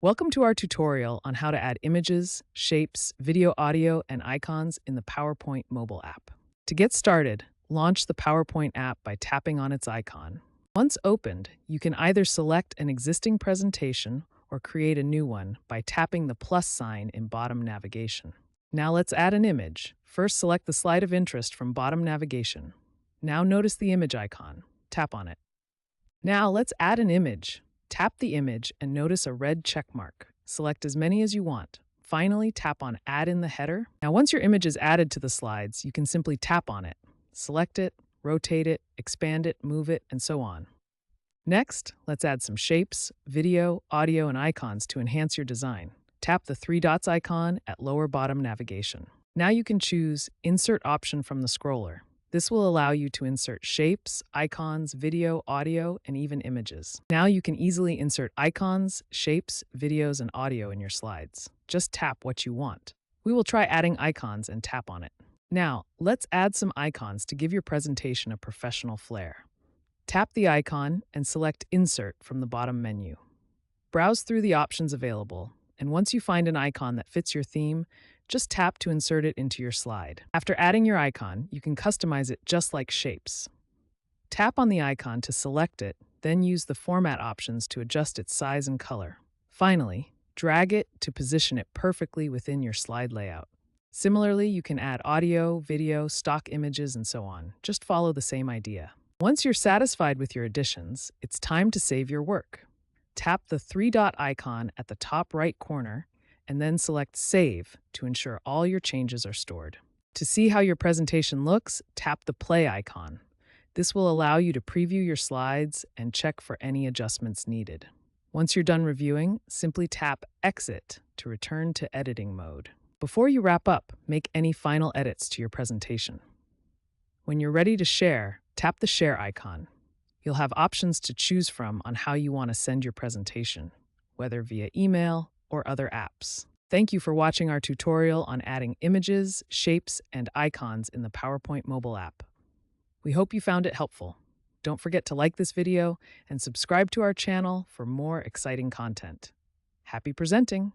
Welcome to our tutorial on how to add images, shapes, video, audio, and icons in the PowerPoint mobile app. To get started, launch the PowerPoint app by tapping on its icon. Once opened, you can either select an existing presentation or create a new one by tapping the plus sign in bottom navigation. Now let's add an image. First, select the slide of interest from bottom navigation. Now notice the image icon. Tap on it. Now let's add an image. Tap the image and notice a red check mark. Select as many as you want. Finally, tap on Add in the header. Now, once your image is added to the slides, you can simply tap on it. Select it, rotate it, expand it, move it, and so on. Next, let's add some shapes, video, audio, and icons to enhance your design. Tap the three dots icon at lower bottom navigation. Now you can choose Insert option from the scroller. This will allow you to insert shapes, icons, video, audio, and even images. Now you can easily insert icons, shapes, videos, and audio in your slides. Just tap what you want. We will try adding icons and tap on it. Now, let's add some icons to give your presentation a professional flair. Tap the icon and select Insert from the bottom menu. Browse through the options available, and once you find an icon that fits your theme, just tap to insert it into your slide. After adding your icon, you can customize it just like shapes. Tap on the icon to select it, then use the format options to adjust its size and color. Finally, drag it to position it perfectly within your slide layout. Similarly, you can add audio, video, stock images, and so on. Just follow the same idea. Once you're satisfied with your additions, it's time to save your work. Tap the three-dot icon at the top right corner and then select Save to ensure all your changes are stored. To see how your presentation looks, tap the play icon. This will allow you to preview your slides and check for any adjustments needed. Once you're done reviewing, simply tap Exit to return to editing mode. Before you wrap up, make any final edits to your presentation. When you're ready to share, tap the Share icon. You'll have options to choose from on how you want to send your presentation, whether via email or other apps. Thank you for watching our tutorial on adding images, shapes, and icons in the PowerPoint mobile app. We hope you found it helpful. Don't forget to like this video and subscribe to our channel for more exciting content. Happy presenting!